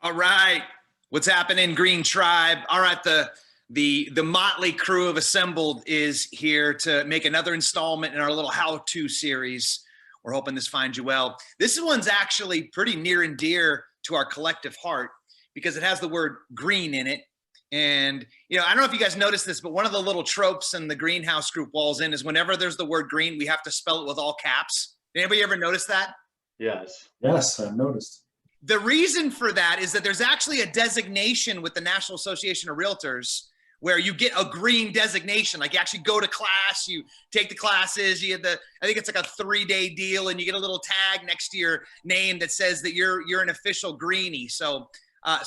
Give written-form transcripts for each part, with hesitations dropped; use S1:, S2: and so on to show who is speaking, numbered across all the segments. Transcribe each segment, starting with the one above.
S1: All right. What's happening, Green Tribe? All right, the motley crew of assembled is here to make another installment in our little how-to series. We're hoping this finds you well. This one's actually pretty near and dear to our collective heart because it has the word green in it. And, I don't know if you guys noticed this, but one of the little tropes in the greenhouse group walls in is whenever there's the word green, we have to spell it with all caps. Did anybody ever notice that?
S2: Yes.
S3: Yes, I've noticed.
S1: The reason for that is that there's actually a designation with the National Association of Realtors where you get a green designation. Like you actually go to class, you take the classes, you get I think it's like a 3-day deal, and you get a little tag next to your name that says that you're an official greenie. So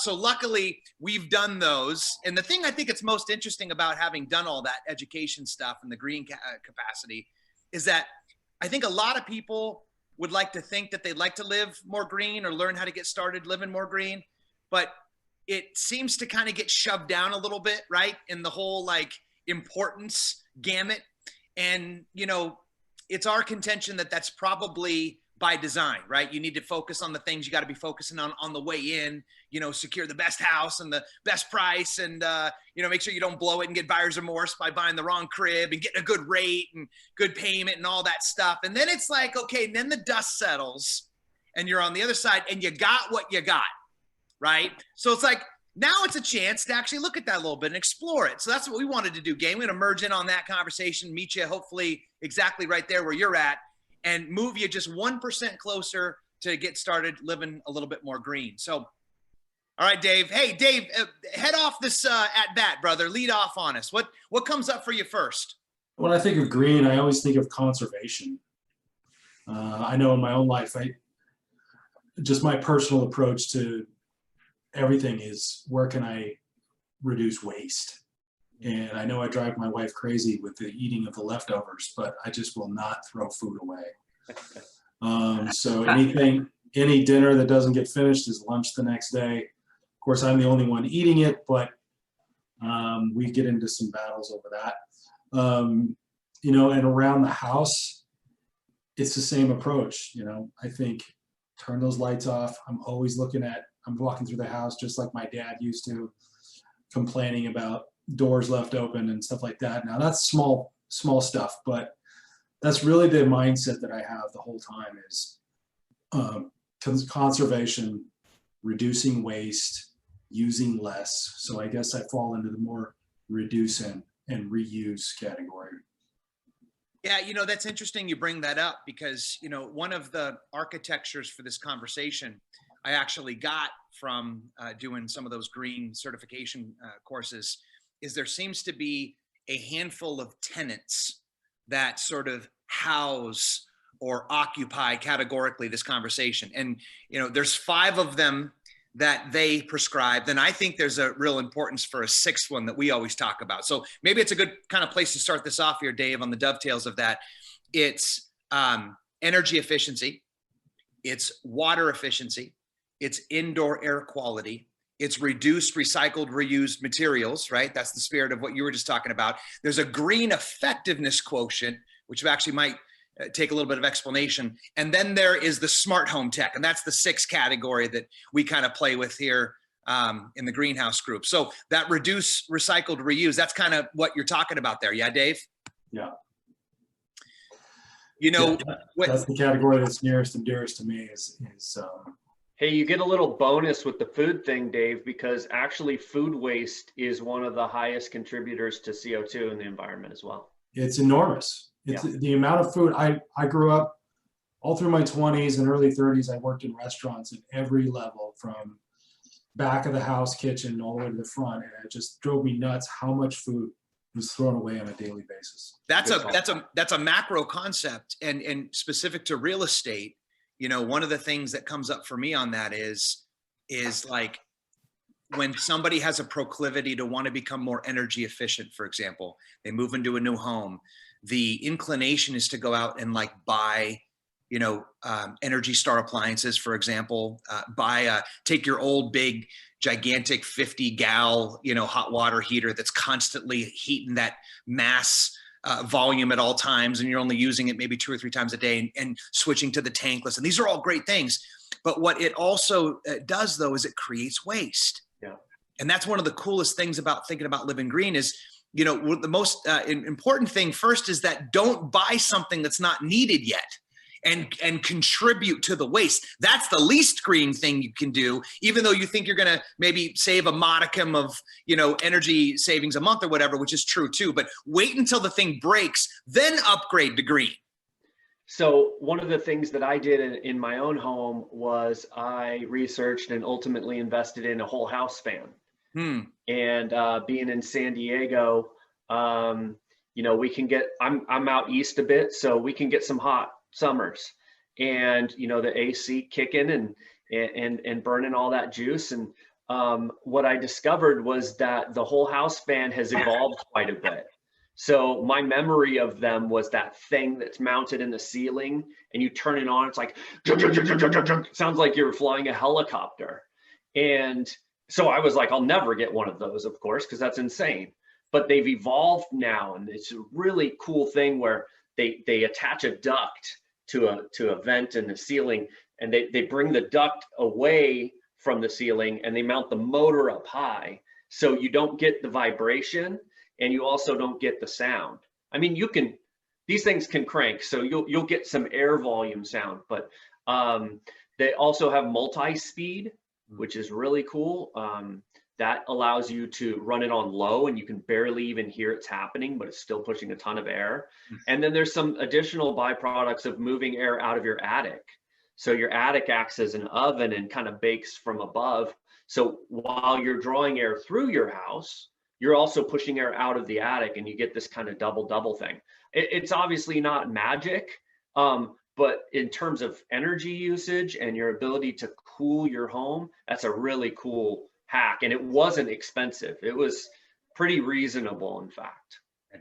S1: luckily we've done those. And the thing I think it's most interesting about having done all that education stuff in the green capacity is that I think a lot of people would like to think that they'd like to live more green or learn how to get started living more green, but it seems to kind of get shoved down a little bit, right? In the whole like importance gamut. And, it's our contention that that's probably by design, right? You need to focus on the things you got to be focusing on the way in, secure the best house and the best price, and, make sure you don't blow it and get buyer's remorse by buying the wrong crib and getting a good rate and good payment and all that stuff. And then it's like, okay, and then the dust settles and you're on the other side and you got what you got, right? So it's like, now it's a chance to actually look at that a little bit and explore it. So that's what we wanted to do, Game. We're going to merge in on that conversation, meet you hopefully exactly right there where you're at, and move you just 1% closer to get started living a little bit more green. So, all right, Dave. Hey, Dave, head off this at bat, brother. Lead off on us. What comes up for you first?
S3: When I think of green, I always think of conservation. I know in my own life, just my personal approach to everything is where can I reduce waste? And I know I drive my wife crazy with the eating of the leftovers, but I just will not throw food away. So any dinner that doesn't get finished is lunch the next day. Of course, I'm the only one eating it, but we get into some battles over that. And around the house, it's the same approach. I think turn those lights off. I'm walking through the house just like my dad used to, complaining about doors left open and stuff like that. Now that's small stuff, but that's really the mindset that I have the whole time is conservation, reducing waste, using less. So I guess I fall into the more reduce and reuse category.
S1: Yeah, that's interesting you bring that up because, one of the architectures for this conversation I actually got from doing some of those green certification courses is there seems to be a handful of tenants that sort of house or occupy categorically this conversation. And, there's 5 of them that they prescribe. Then I think there's a real importance for a 6th one that we always talk about. So maybe it's a good kind of place to start this off here, Dave, on the dovetails of that. It's energy efficiency. It's water efficiency. It's indoor air quality. It's reduced, recycled, reused materials, right? That's the spirit of what you were just talking about. There's a green effectiveness quotient, which actually might take a little bit of explanation. And then there is the smart home tech. And that's the 6th category that we kind of play with here in the greenhouse group. So that reduce, recycled, reuse, that's kind of what you're talking about there. Yeah, Dave?
S3: Yeah.
S1: That's
S3: the category that's nearest and dearest to me is
S2: Hey, you get a little bonus with the food thing, Dave, because actually food waste is one of the highest contributors to CO2 in the environment as well.
S3: It's enormous. It's the amount of food. I grew up all through my 20s and early 30s. I worked in restaurants at every level, from back of the house kitchen all the way to the front. And it just drove me nuts how much food was thrown away on a daily basis.
S1: That's a macro concept and specific to real estate. One of the things that comes up for me on that is like when somebody has a proclivity to want to become more energy efficient, for example, they move into a new home, the inclination is to go out and like buy, Energy Star appliances, for example, take your old big gigantic 50 gal, hot water heater that's constantly heating that mass volume at all times, and you're only using it maybe 2 or 3 times a day, and switching to the tankless. And these are all great things. But what it also does, though, is it creates waste.
S2: Yeah.
S1: And that's one of the coolest things about thinking about living green is, you know, the most important thing first is that don't buy something that's not needed yet. And contribute to the waste. That's the least green thing you can do, even though you think you're going to maybe save a modicum of, you know, energy savings a month or whatever, which is true too. But wait until the thing breaks, then upgrade to green.
S2: So one of the things that I did in my own home was I researched and ultimately invested in a whole house fan. And being in San Diego, you know, we can get, I'm out east a bit, so we can get some hot summers, and you know, the AC kicking and burning all that juice. And what I discovered was that the whole house fan has evolved quite a bit. So my memory of them was that thing that's mounted in the ceiling, and you turn it on, it's like sounds like you're flying a helicopter. And so I was like, I'll never get one of those, of course, because that's insane. But they've evolved now, and it's a really cool thing where they attach a duct to a vent in the ceiling, and they bring the duct away from the ceiling, and they mount the motor up high, so you don't get the vibration, and you also don't get the sound. I mean, these things can crank, so you'll get some air volume sound, but they also have multi-speed, which is really cool. That allows you to run it on low, and you can barely even hear it's happening, but it's still pushing a ton of air. And then there's some additional byproducts of moving air out of your attic. So your attic acts as an oven and kind of bakes from above. So while you're drawing air through your house, you're also pushing air out of the attic, and you get this kind of double thing. It's obviously not magic, but in terms of energy usage and your ability to cool your home, that's a really cool hack. And it wasn't expensive. It was pretty reasonable, in fact.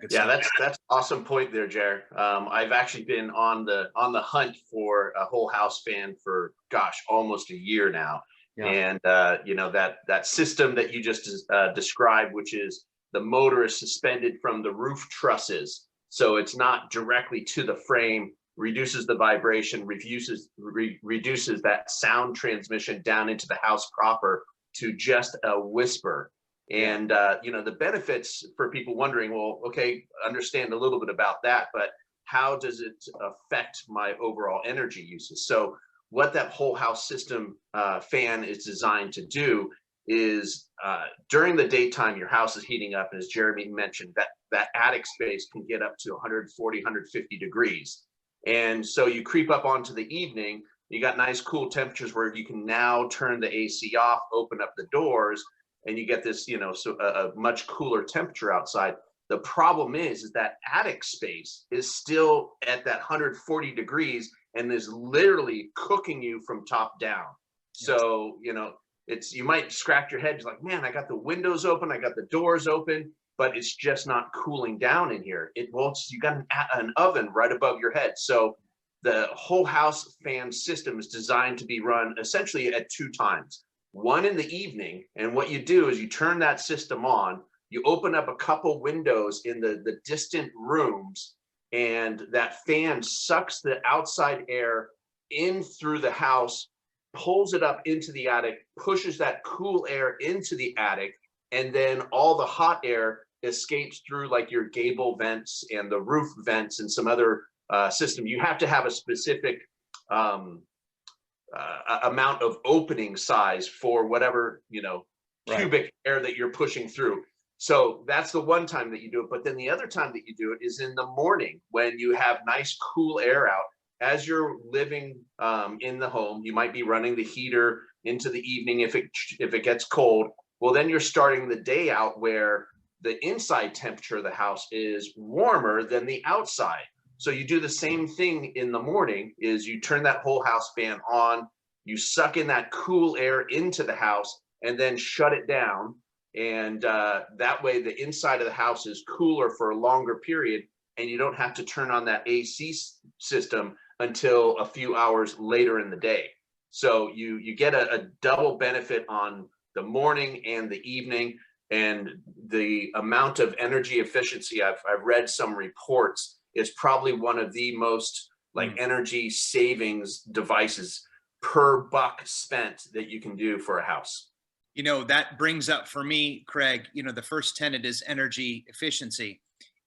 S4: Yeah, that's awesome point there, Jared. I've actually been on the hunt for a whole house fan for, gosh, almost a year now. Yeah. And you know, that system that you just described, which is the motor is suspended from the roof trusses, so it's not directly to the frame, reduces the vibration, reduces that sound transmission down into the house proper to just a whisper. And you know, the benefits for people wondering, well, okay, understand a little bit about that, but how does it affect my overall energy uses? So what that whole house system fan is designed to do is during the daytime, your house is heating up, and as Jeremy mentioned, that attic space can get up to 140, 150 degrees. And so you creep up onto the evening, you got nice cool temperatures where you can now turn the AC off, open up the doors, and you get this, you know, so a much cooler temperature outside. The problem is that attic space is still at that 140 degrees and is literally cooking you from top down. Yes. So, you know, you might scratch your head, like, man, I got the windows open, I got the doors open, but it's just not cooling down in here. You got an oven right above your head. So the whole house fan system is designed to be run essentially at 2 times. One in the evening, and what you do is you turn that system on, you open up a couple windows in the distant rooms, and that fan sucks the outside air in through the house, pulls it up into the attic, pushes that cool air into the attic, and then all the hot air escapes through like your gable vents and the roof vents and some other system. You have to have a specific amount of opening size for whatever, you know, cubic air that you're pushing through. So that's the one time that you do it. But then the other time that you do it is in the morning when you have nice cool air out. As you're living in the home, you might be running the heater into the evening if it gets cold. Well, then you're starting the day out where the inside temperature of the house is warmer than the outside. So you do the same thing in the morning, is you turn that whole house fan on, you suck in that cool air into the house, and then shut it down. And that way the inside of the house is cooler for a longer period, and you don't have to turn on that AC system until a few hours later in the day. So you get a double benefit on the morning and the evening. And the amount of energy efficiency, I've read some reports, is probably one of the most like energy savings devices per buck spent that you can do for a house.
S1: You know, that brings up for me, Craig, you know, the first tenet is energy efficiency.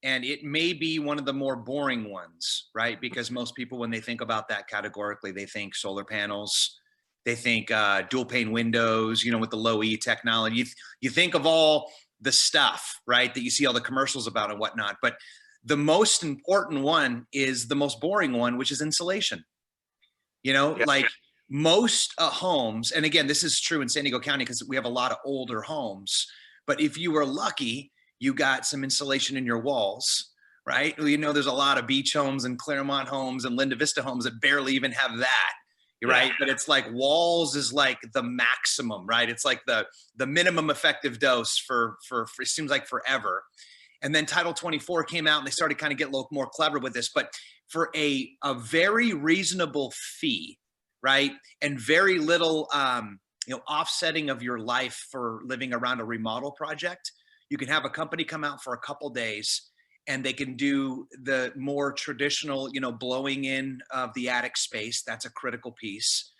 S1: And it may be one of the more boring ones, right? Because most people, when they think about that categorically, they think solar panels, they think dual pane windows, you know, with the low E technology. You think of all the stuff, right, that you see all the commercials about and whatnot. But the most important one is the most boring one, which is insulation. You know,
S4: Yeah.
S1: like most homes, and again, this is true in San Diego County because we have a lot of older homes. But if you were lucky, you got some insulation in your walls, right? You know, there's a lot of beach homes and Claremont homes and Linda Vista homes that barely even have that. Right. Yeah. But it's like walls is like the maximum, right? It's like the minimum effective dose for it seems like forever. And then Title 24 came out and they started kind of get a little more clever with this, but for a very reasonable fee, right? And very little, you know, offsetting of your life for living around a remodel project, you can have a company come out for a couple days and they can do the more traditional, you know, blowing in of the attic space. That's a critical piece.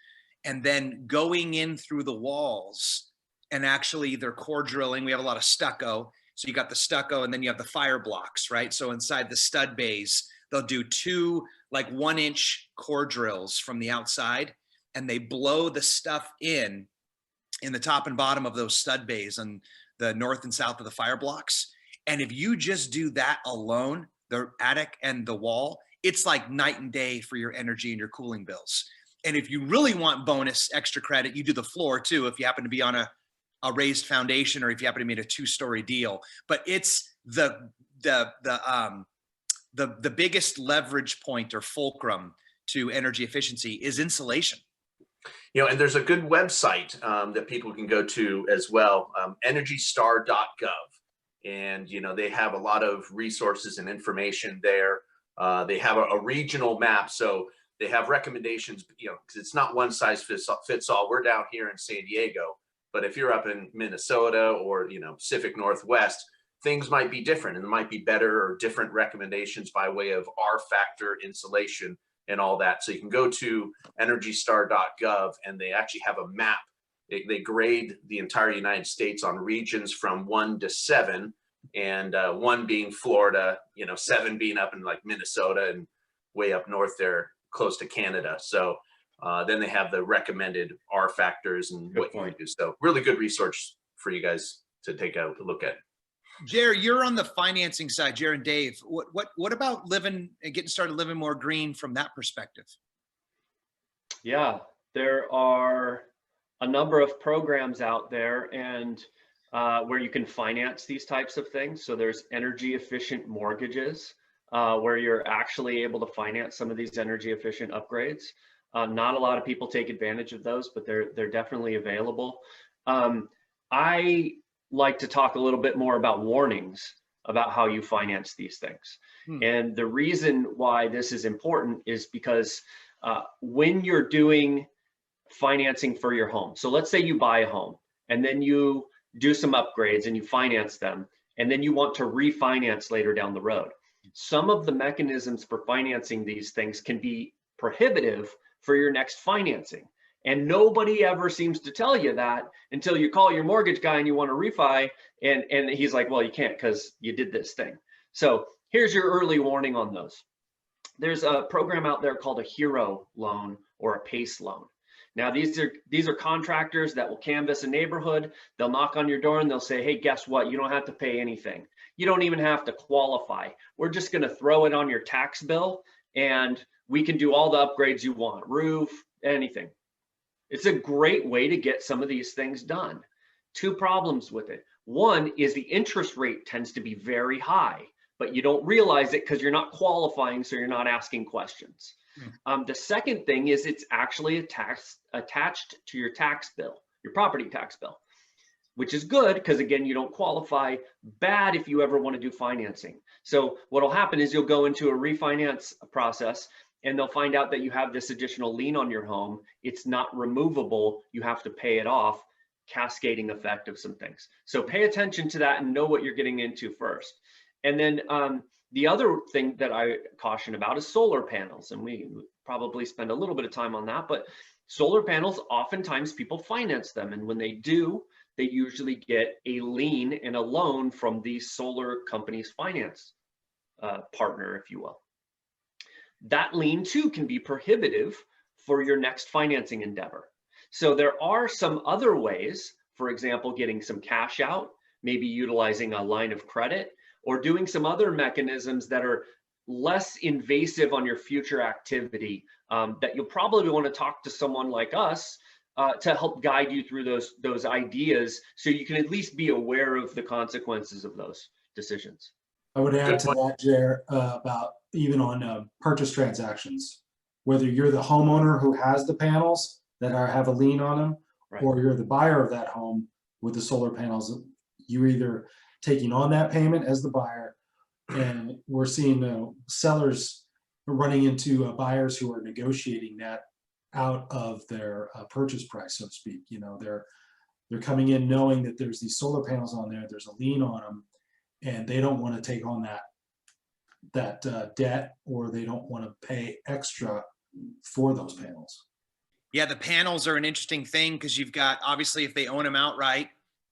S1: And then going in through the walls and actually they're core drilling. We have a lot of stucco. So you got the stucco and then you have the fire blocks, right? So inside the stud bays, they'll do 2 like 1-inch core drills from the outside and they blow the stuff in the top and bottom of those stud bays on the north and south of the fire blocks. And if you just do that alone, the attic and the wall, it's like night and day for your energy and your cooling bills. And if you really want bonus extra credit, you do the floor too, if you happen to be on a raised foundation or if you happen to be in a 2-story deal. But it's the biggest leverage point or fulcrum to energy efficiency is insulation.
S4: You know, and there's a good website that people can go to as well, EnergyStar.gov. And, you know, they have a lot of resources and information there. They have a regional map. So they have recommendations, you know, because it's not one size fits all. We're down here in San Diego, but if you're up in Minnesota or, you know, Pacific Northwest, things might be different and there might be better or different recommendations by way of R factor insulation and all that. So you can go to EnergyStar.gov and they actually have a map. They grade the entire United States on regions from 1 to 7, and 1 being Florida, you know, 7 being up in like Minnesota and way up north there, close to Canada. So then they have the recommended R factors and what you can do. So really good resource for you guys to take a look at.
S1: Jer, you're on the financing side, Jer and Dave. What about living and getting started living more green from that perspective?
S2: Yeah, there are a number of programs out there and where you can finance these types of things. So there's energy efficient mortgages where you're actually able to finance some of these energy efficient upgrades. Not a lot of people take advantage of those, but they're definitely available. I like to talk a little bit more about warnings about how you finance these things. And the reason why this is important is because when you're doing financing for your home. So let's say you buy a home and then you do some upgrades and you finance them, and then you want to refinance later down the road. Some of the mechanisms for financing these things can be prohibitive for your next financing. And nobody ever seems to tell you that until you call your mortgage guy and you want to refi, and he's like, well, you can't because you did this thing. So here's your early warning on those. There's a program out there called a HERO loan or a PACE loan. Now, these are contractors that will canvass a neighborhood. They'll knock on your door and they'll say, hey, guess what? You don't have to pay anything. You don't even have to qualify. We're just going to throw it on your tax bill and we can do all the upgrades you want, roof, anything. It's a great way to get some of these things done. 2 problems with it. One is the interest rate tends to be very high, but you don't realize it because you're not qualifying, so you're not asking questions. The second thing is it's actually attached to your tax bill, your property tax bill, which is good because, again, you don't qualify. Bad if you ever want to do financing. So what'll happen is you'll go into a refinance process and they'll find out that you have this additional lien on your home. It's not removable. You have to pay it off. cascading effect of some things. So pay attention to that and know what you're getting into first. And then the other thing that I caution about is solar panels. And we probably spend a little bit of time on that, but solar panels, oftentimes people finance them. And when they do, they usually get a lien and a loan from the solar company's finance partner, if you will. That lien too can be prohibitive for your next financing endeavor. So there are some other ways, for example, getting some cash out, maybe utilizing a line of credit, or doing some other mechanisms that are less invasive on your future activity, that you'll probably want to talk to someone like us to help guide you through those ideas, so you can at least be aware of the consequences of those decisions.
S3: I would add to that, Jer, about even on purchase transactions, whether you're the homeowner who has the panels that have a lien on them,
S2: Right.
S3: or you're the buyer of that home with the solar panels, you're either taking on that payment as the buyer, and we're seeing sellers running into buyers who are negotiating that out of their purchase price, so to speak. You know, they're coming in knowing that there's these solar panels on there, there's a lien on them, and they don't want to take on that debt, or they don't want to pay extra for those panels.
S1: Yeah, the panels are an interesting thing, because you've got, obviously, if they own them outright,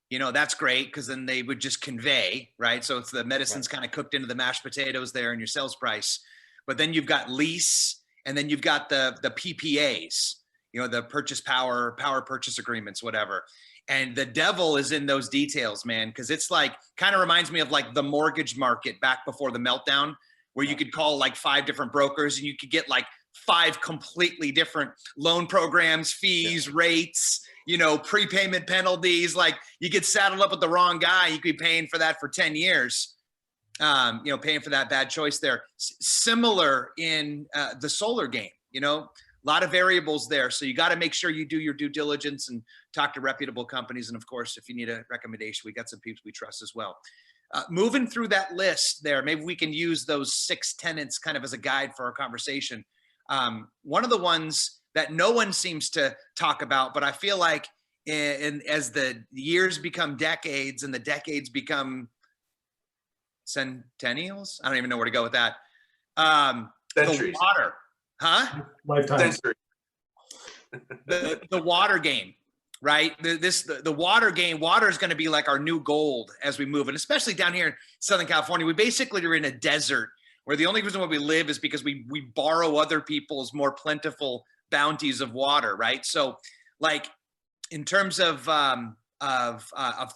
S1: you know, that's great, because then they would just convey, right? So it's the medicine's kind of cooked into the mashed potatoes there in your sales price. But then you've got lease, and then you've got the PPAs, you know, the power purchase agreements, whatever. And the devil is in those details, man, because it's like, kind of reminds me of like the mortgage market back before the meltdown, where you could call like 5 different brokers and you could get like 5 completely different loan programs, fees, rates, you know, prepayment penalties. Like, you get saddled up with the wrong guy, you could be paying for that for 10 years. You know, paying for that bad choice there. Similar in the solar game, you know, a lot of variables there. So you got to make sure you do your due diligence and talk to reputable companies. And of course, if you need a recommendation, we got some people we trust as well. Moving through that list there, maybe we can use those 6 tenets kind of as a guide for our conversation. One of the ones that no one seems to talk about, but I feel like as the years become decades and the decades become centennials, I don't even know where to go with that.
S4: Centuries.
S1: The water, huh?
S3: Lifetime.
S1: the water game, right? The water game, water is going to be like our new gold as we move. And especially down here in Southern California, we basically are in a desert where the only reason why we live is because we borrow other people's more plentiful bounties of water, right? So like, in terms of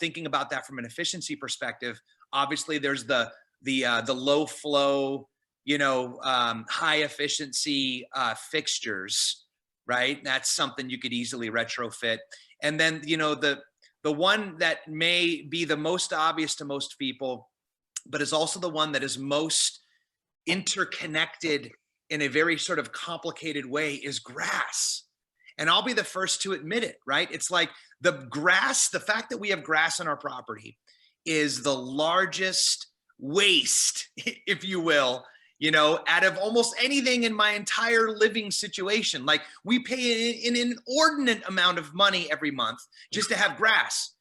S1: thinking about that from an efficiency perspective, obviously there's the low flow, you know, high efficiency fixtures, right? That's something you could easily retrofit. And then, you know, the one that may be the most obvious to most people, but is also the one that is most interconnected in a very sort of complicated way, is grass. And I'll be the first to admit it, right? It's like the grass, the fact that we have grass on our property is the largest waste, if you will, you know, out of almost anything in my entire living situation. Like, we pay an inordinate amount of money every month just to have grass.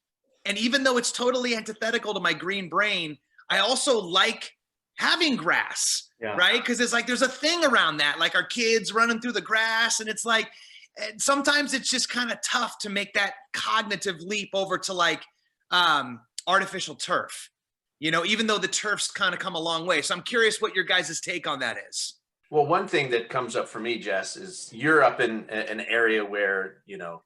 S1: And even though it's totally antithetical to my green brain, I also like having grass, right? Because it's like, there's a thing around that, like our kids running through the grass. And it's like, sometimes it's just kind of tough to make that cognitive leap over to like artificial turf, you know, even though the turf's kind of come a long way. So I'm curious what your guys' take on that is.
S4: Well, one thing that comes up for me, Jess, is you're up in an area where, you know,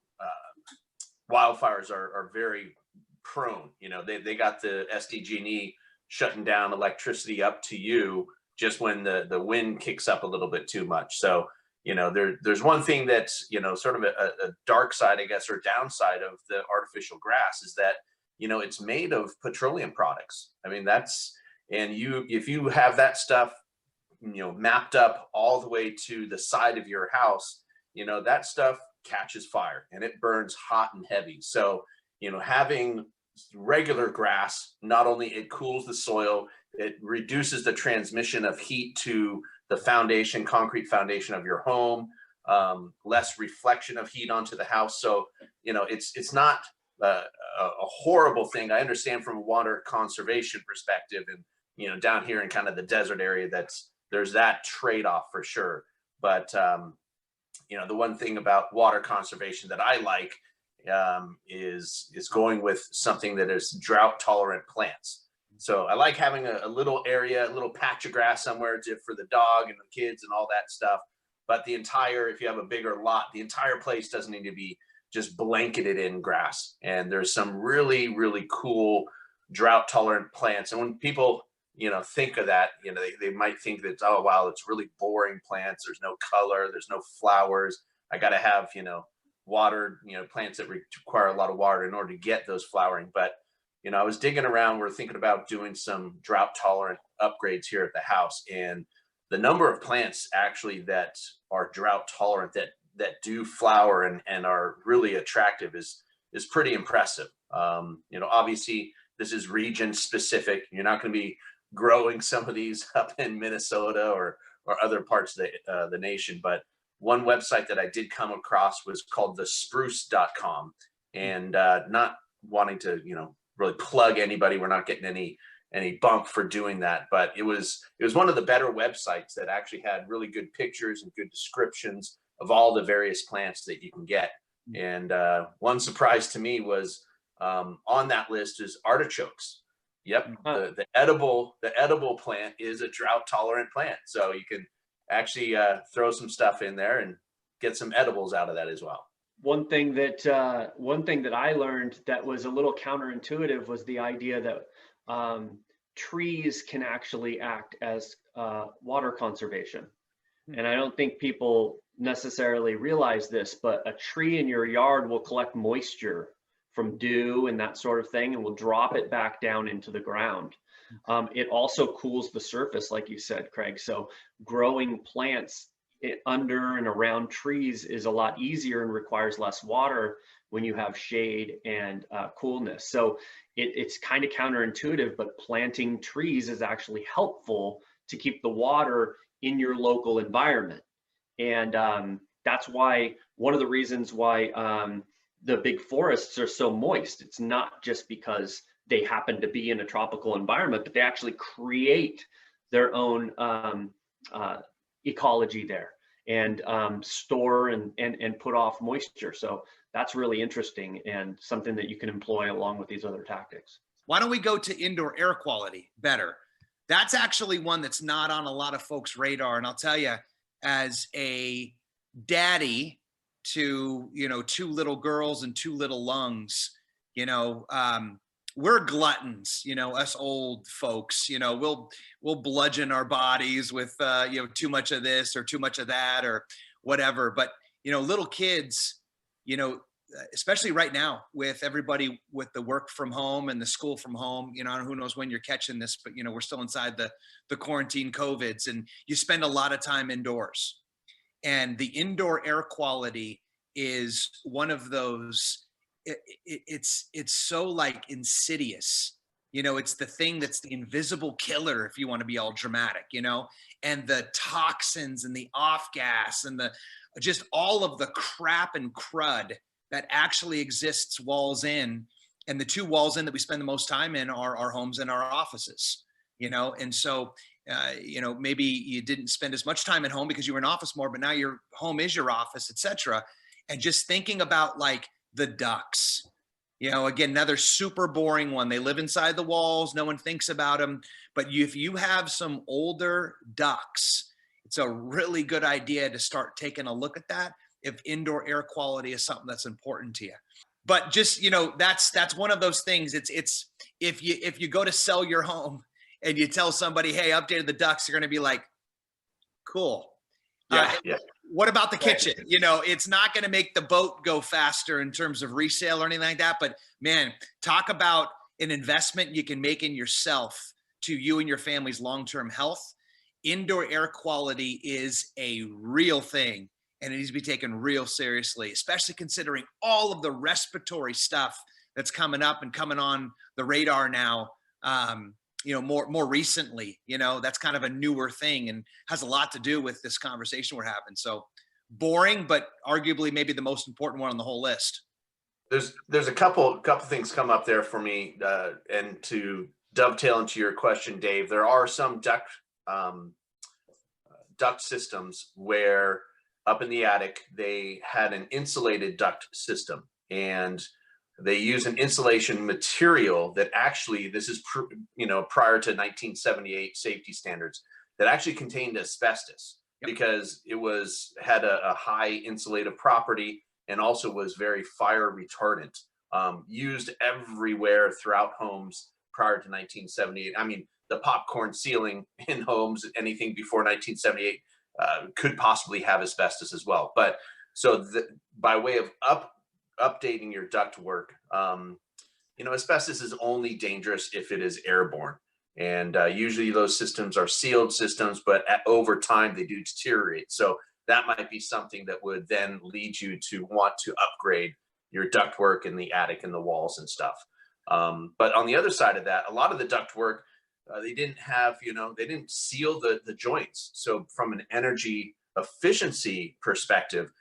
S4: wildfires are very prone. You know, they got the SDG&E shutting down electricity up to you just when the wind kicks up a little bit too much. So, you know, there's one thing that's, you know, sort of a dark side, I guess, or downside of the artificial grass is that, you know, it's made of petroleum products. I mean, if you have that stuff, you know, mapped up all the way to the side of your house, you know, that stuff catches fire and it burns hot and heavy. So, you know, having regular grass, not only it cools the soil, it reduces the transmission of heat to the foundation, concrete foundation of your home, less reflection of heat onto the house. So, you know, it's not a horrible thing. I understand from a water conservation perspective, and down here in kind of the desert area, there's that trade-off for sure. But the one thing about water conservation that I like is going with something that is drought tolerant plants. So I like having a little area, a little patch of grass somewhere for the dog and the kids and all that stuff. But if you have a bigger lot, the entire place doesn't need to be just blanketed in grass. And there's some really, really cool drought tolerant plants. And when people, think of that, they might think that, oh, wow, it's really boring plants. There's no color, there's no flowers. I got to have, water, plants that require a lot of water in order to get those flowering. But, I was digging around, we're thinking about doing some drought tolerant upgrades here at the house. And the number of plants actually that are drought tolerant that do flower and are really attractive is pretty impressive. Obviously this is region specific. You're not going to be growing some of these up in Minnesota or other parts of the nation. But one website that I did come across was called thespruce.com, and not wanting to, really plug anybody. We're not getting any bump for doing that, but it was one of the better websites that actually had really good pictures and good descriptions of all the various plants that you can get. And one surprise to me was on that list is artichokes. Yep, the edible plant is a drought tolerant plant, so you can actually throw some stuff in there and get some edibles out of that as well.
S2: One thing that I learned that was a little counterintuitive was the idea that trees can actually act as water conservation. And I don't think people necessarily realize this, but a tree in your yard will collect moisture from dew and that sort of thing, and will drop it back down into the ground. It also cools the surface, like you said, Craig. So growing plants under and around trees is a lot easier and requires less water when you have shade and coolness. So it's kind of counterintuitive, but planting trees is actually helpful to keep the water in your local environment. And that's why one of the reasons why the big forests are so moist. It's not just because they happen to be in a tropical environment, but they actually create their own ecology there and store and put off moisture. So that's really interesting and something that you can employ along with these other tactics.
S1: Why don't we go to indoor air quality better? That's actually one that's not on a lot of folks' radar. And I'll tell you, as a daddy to, 2 little girls and 2 little lungs, we're gluttons, us old folks, we'll bludgeon our bodies with, too much of this or too much of that or whatever. But, little kids, especially right now with everybody with the work from home and the school from home, who knows when you're catching this, but, we're still inside the quarantine COVIDs, and you spend a lot of time indoors. And the indoor air quality is one of those, it's so like insidious, it's the thing that's the invisible killer, if you want to be all dramatic, and the toxins and the off gas and just all of the crap and crud that actually exists walls in. And the 2 walls in that we spend the most time in are our homes and our offices, and so maybe you didn't spend as much time at home because you were in office more, but now your home is your office, etc. And just thinking about like the ducks, again, another super boring one. They live inside the walls. No one thinks about them. But if you have some older ducks, it's a really good idea to start taking a look at that if indoor air quality is something that's important to you. But just, that's one of those things. It's if you go to sell your home and you tell somebody, hey, updated the ducts, they're going to be like, cool.
S4: Yeah.
S1: What about the kitchen? It's not going to make the boat go faster in terms of resale or anything like that. But man, talk about an investment you can make in yourself to you and your family's long-term health. Indoor air quality is a real thing, and it needs to be taken real seriously, especially considering all of the respiratory stuff that's coming up and coming on the radar now. More recently, that's kind of a newer thing and has a lot to do with this conversation we're having. So boring, but arguably maybe the most important one on the whole list.
S4: there's a couple things come up there for me, and to dovetail into your question, Dave, there are some duct systems where up in the attic they had an insulated duct system, and they use an insulation material that actually, this is prior to 1978 safety standards, that actually contained asbestos. Yep. Because it had a high insulative property and also was very fire retardant, used everywhere throughout homes prior to 1978. I mean, the popcorn ceiling in homes, anything before 1978 could possibly have asbestos as well. But so by way of updating your duct work, asbestos is only dangerous if it is airborne. And usually those systems are sealed systems, but over time they do deteriorate. So that might be something that would then lead you to want to upgrade your ductwork in the attic and the walls and stuff. But on the other side of that, a lot of the ductwork, they didn't have, they didn't seal the joints. So from an energy efficiency perspective,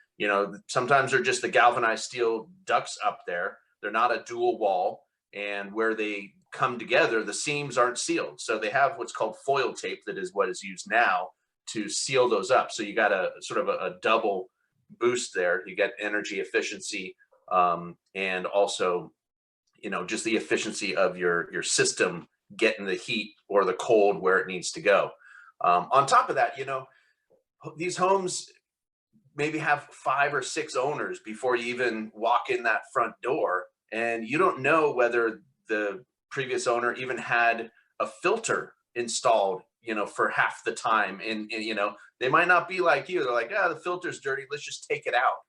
S4: sometimes they're just the galvanized steel ducts up there. They're not a dual wall, and where they come together, the seams aren't sealed. So they have what's called foil tape, that is what is used now to seal those up. So you got a sort of a double boost there. You get energy efficiency, and also, just the efficiency of your system getting the heat or the cold where it needs to go. On top of that, these homes maybe have 5 or 6 owners before you even walk in that front door, and you don't know whether the previous owner even had a filter installed, for half the time. And they might not be like you. They're like, the filter's dirty, let's just take it out.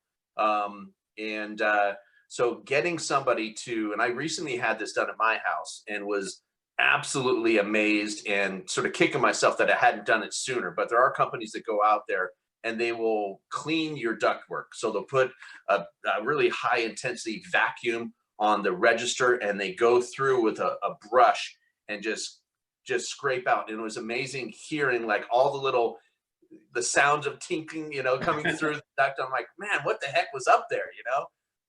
S4: So getting somebody to, and I recently had this done at my house and was absolutely amazed and sort of kicking myself that I hadn't done it sooner. But there are companies that go out there and they will clean your ductwork. So they'll put a really high intensity vacuum on the register, and they go through with a brush and just scrape out. And it was amazing hearing like all the sounds of tinkling, coming through the duct. I'm like, man, what the heck was up there,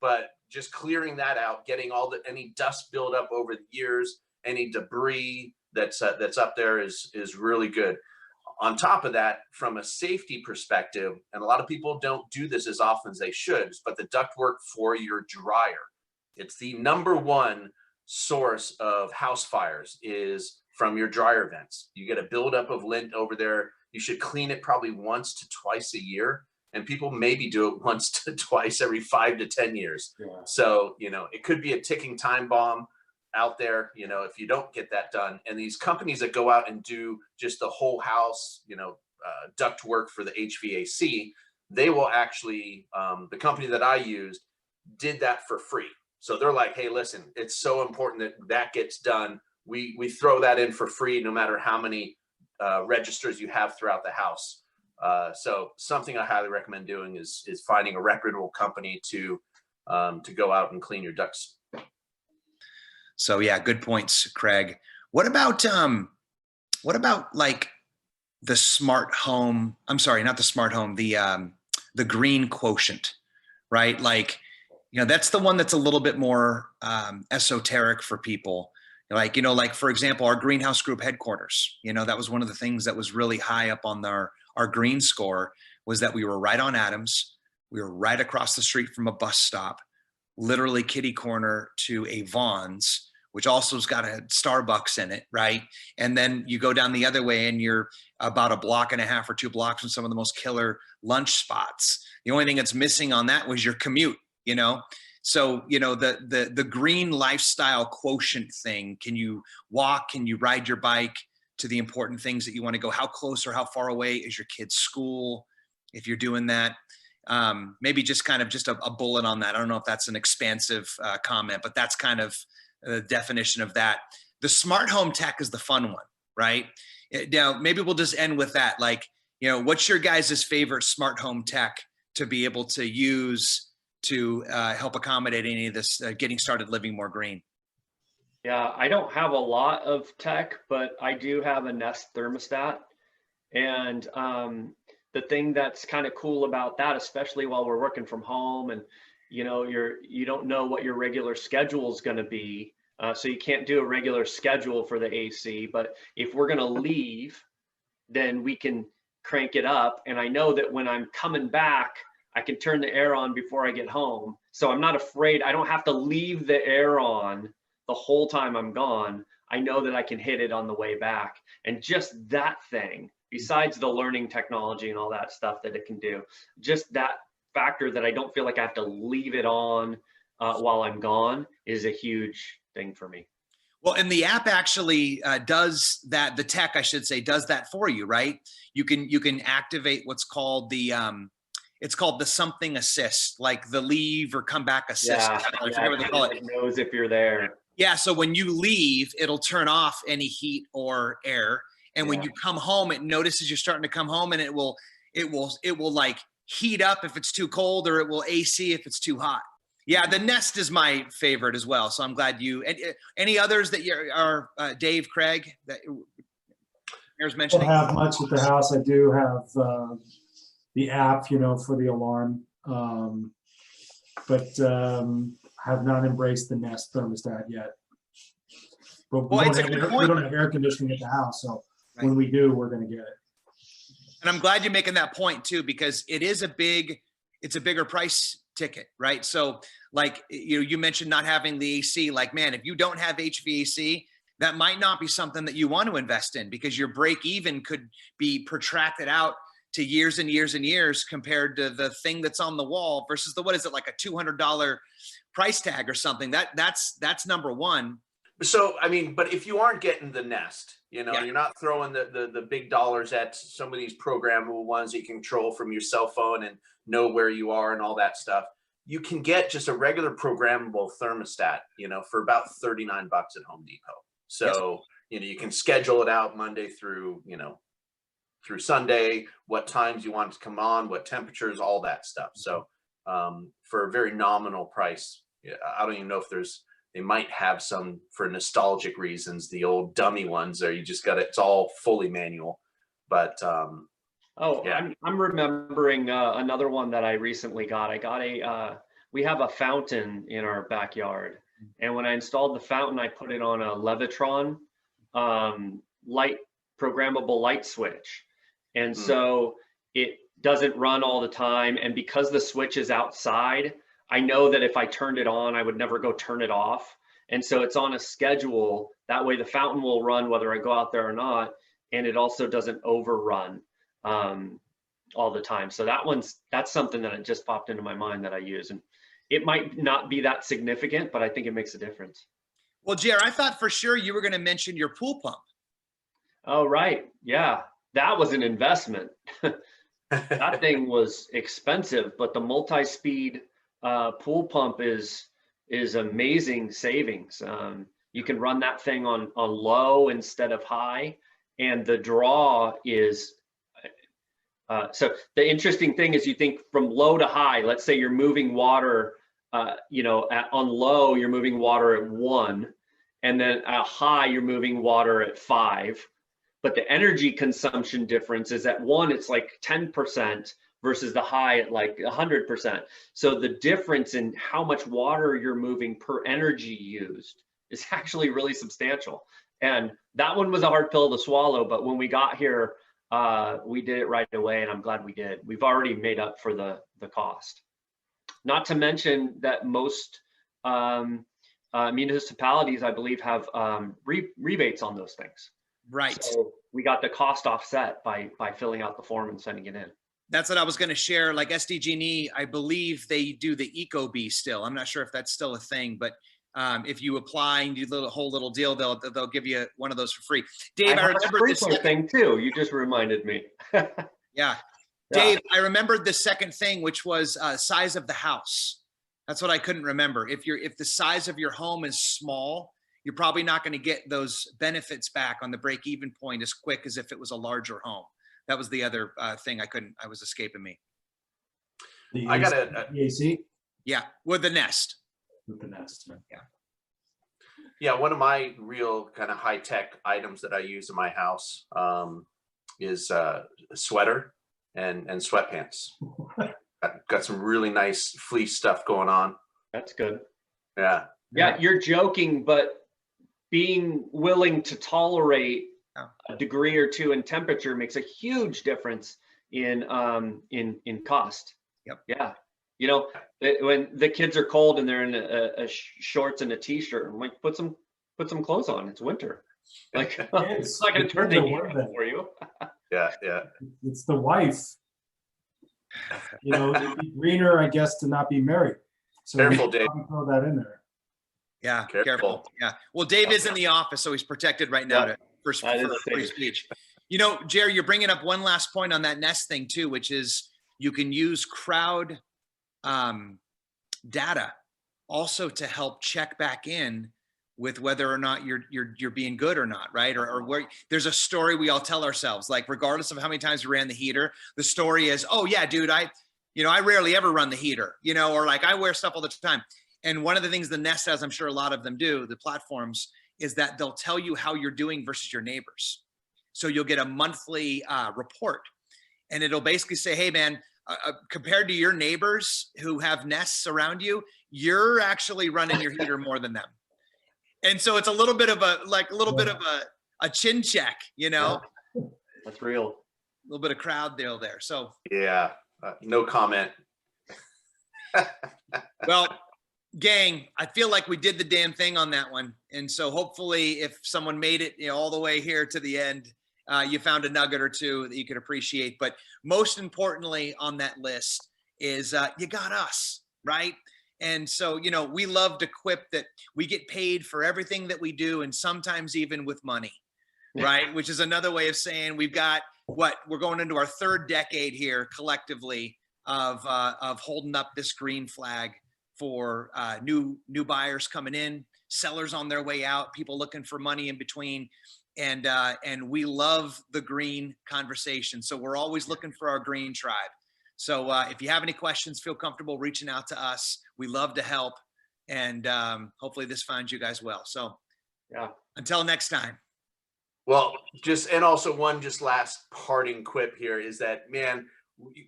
S4: But just clearing that out, getting any dust buildup over the years, any debris that's up there is really good. On top of that, from a safety perspective, and a lot of people don't do this as often as they should, but the ductwork for your dryer, it's the number one source of house fires is from your dryer vents. You get a buildup of lint over there. You should clean it probably once to twice a year. And people maybe do it once to twice every 5 to 10 years. Yeah. So, it could be a ticking time bomb out there, if you don't get that done. And these companies that go out and do just the whole house, duct work for the HVAC, they will actually, the company that I used did that for free. So they're like, hey, listen, it's so important that gets done. We throw that in for free, no matter how many registers you have throughout the house. So something I highly recommend doing is finding a reputable company to go out and clean your ducts.
S1: So yeah, good points, Craig. What about like the smart home? I'm sorry, not the smart home, the green quotient, right? Like, that's the one that's a little bit more esoteric for people. Like, for example, our greenhouse group headquarters, that was one of the things that was really high up on our green score, was that we were right on Adams. We were right across the street from a bus stop, literally kitty corner to a Vons, which also has got a Starbucks in it, right? And then you go down the other way and you're about a block and a half or 2 blocks from some of the most killer lunch spots. The only thing that's missing on that was your commute, So, the green lifestyle quotient thing, can you walk, can you ride your bike to the important things that you want to go? How close or how far away is your kid's school if you're doing that? Maybe just kind of just a bullet on that. I don't know if that's an expansive comment, but that's kind of the definition of that. The smart home tech is the fun one, right? Now, maybe we'll just end with that. Like, what's your guys' favorite smart home tech to be able to use to help accommodate any of this getting started living more green?
S2: Yeah, I don't have a lot of tech, but I do have a Nest thermostat. And the thing that's kind of cool about that, especially while we're working from home and you don't know what your regular schedule is going to be. So you can't do a regular schedule for the AC, but if we're going to leave, then we can crank it up. And I know that when I'm coming back, I can turn the air on before I get home. So I'm not afraid. I don't have to leave the air on the whole time I'm gone. I know that I can hit it on the way back. And just that thing, besides the learning technology and all that stuff that it can do, just that factor that I don't feel like I have to leave it on while I'm gone is a huge thing for me.
S1: Well, and the app actually does that. The tech, I should say, does that for you, right? You can activate what's called the it's called the something assist, like the leave or come back assist.
S2: Yeah,
S1: I forget what they call it.
S2: It knows if you're there.
S1: Yeah, so when you leave, it'll turn off any heat or air, and when you come home, it notices you're starting to come home, and it will like heat up if it's too cold, or it will AC if it's too hot. Yeah, the Nest is my favorite as well. So I'm glad you. Any others that you are, Dave, Craig, that you're mentioning?
S3: I don't have much at the house. I do have the app, for the alarm, but have not embraced the Nest thermostat yet. But we don't have air conditioning at the house, so when we do, we're going to get it.
S1: And I'm glad you're making that point too, because it's a bigger price ticket, right? So like you mentioned not having the AC, like, man, if you don't have HVAC, that might not be something that you want to invest in, because your break even could be protracted out to years and years and years compared to the thing that's on the wall versus what is it, like a $200 price tag or something. That's number one.
S4: So, I mean, but if you aren't getting the Nest, you're not throwing the big dollars at some of these programmable ones that you can control from your cell phone and know where you are and all that stuff. You can get just a regular programmable thermostat, for about $39 at Home Depot. So, you can schedule it out Monday through Sunday, what times you want it to come on, what temperatures, all that stuff. So, for a very nominal price, I don't even know if they might have some for nostalgic reasons, the old dummy ones, or you just got it's all fully manual. But
S2: I'm remembering another one that I recently got. I got we have a fountain in our backyard, and when I installed the fountain, I put it on a Levitron programmable light switch, and so it doesn't run all the time. And because the switch is outside, I know that if I turned it on, I would never go turn it off. And so it's on a schedule. That way the fountain will run whether I go out there or not. And it also doesn't overrun all the time. So that's something that just popped into my mind that I use. And it might not be that significant, but I think it makes a difference.
S1: Well, Jer, I thought for sure you were going to mention your pool pump.
S2: Oh, right. Yeah, that was an investment. That thing was expensive, but the multi-speed pool pump is amazing savings. You can run that thing on low instead of high, and the draw is so the interesting thing is you think from low to high. Let's say you're moving water, on low you're moving water at 1, and then at high you're moving water at 5. But the energy consumption difference is at 1, it's like 10% versus the high at like 100%. So the difference in how much water you're moving per energy used is actually really substantial. And that one was a hard pill to swallow, but when we got here, we did it right away, and I'm glad we did. We've already made up for the cost. Not to mention that most municipalities, I believe, have rebates on those things.
S1: Right.
S2: So we got the cost offset by filling out the form and sending it in.
S1: That's what I was going to share. Like SDG&E, I believe they do the ecobee still. I'm not sure if that's still a thing, but if you apply and do the whole little deal, they'll give you one of those for free. Dave, I remember this
S2: thing too. You just reminded me.
S1: Yeah. Dave, I remembered the second thing, which was size of the house. That's what I couldn't remember. If the size of your home is small, you're probably not going to get those benefits back on the break-even point as quick as if it was a larger home. That was the other thing I was escaping me.
S4: I got
S3: the AC?
S1: Yeah, with the Nest.
S3: With the Nest,
S1: yeah.
S4: Yeah, one of my real kind of high-tech items that I use in my house is a sweater and sweatpants. got some really nice fleece stuff going on.
S2: That's good.
S4: Yeah.
S2: Yeah, you're joking, but being willing to tolerate a degree or two in temperature makes a huge difference in cost.
S1: Yep.
S2: Yeah. You know, when the kids are cold and they're in a shorts and a t-shirt, I'm like, put some clothes on. It's winter. Like, it's not going to turn the heat on for you.
S4: Yeah.
S3: It's the wife. You know, it'd be greener, I guess, to not be married. So
S4: Careful, Dave.
S3: Throw that in there.
S1: Yeah,
S4: Careful.
S1: careful. Yeah. Well, Dave is in the office, so he's protected right now for free speech. You know, Jerry, you're bringing up one last point on that Nest thing too, which is you can use crowd data also to help check back in with whether or not you're being good or not, right? Or where there's a story we all tell ourselves, like regardless of how many times we ran the heater, the story is, oh yeah, dude, I rarely ever run the heater, you know, or like I wear stuff all the time. And one of the things the Nest has, I'm sure a lot of them do, the platforms, is that they'll tell you how you're doing versus your neighbors. So you'll get a monthly report, and it'll basically say, hey man, compared to your neighbors who have Nests around you, you're actually running your heater more than them. And so it's a little bit of a chin check, you know.
S2: Yeah. That's real.
S1: A little bit of crowd deal there. So
S4: yeah, no comment.
S1: Well, gang, I feel like we did the damn thing on that one. And so hopefully if someone made it, you know, all the way here to the end, you found a nugget or two that you could appreciate. But most importantly on that list is you got us, right? And so, you know, we love to quip that we get paid for everything that we do, and sometimes even with money, right? Which is another way of saying we've got we're going into our third decade here collectively of holding up this green flag for new buyers coming in, sellers on their way out, people looking for money in between. And we love the green conversation. So we're always looking for our green tribe. So if you have any questions, feel comfortable reaching out to us. We love to help. And hopefully this finds you guys well. So
S2: yeah,
S1: until next time.
S4: Well, and also one last parting quip here is that, man,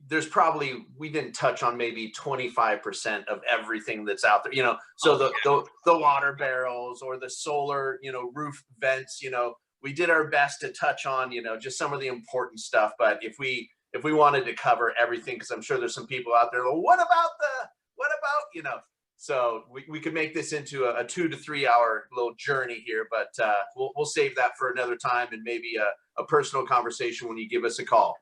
S4: there's probably, we didn't touch on maybe 25% of everything that's out there, you know, so the water barrels or the solar, you know, roof vents, you know, we did our best to touch on, you know, just some of the important stuff. But if we wanted to cover everything, because I'm sure there's some people out there, well, what about, you know, so we could make this into a 2 to 3 hour little journey here, but we'll save that for another time, and maybe a personal conversation when you give us a call.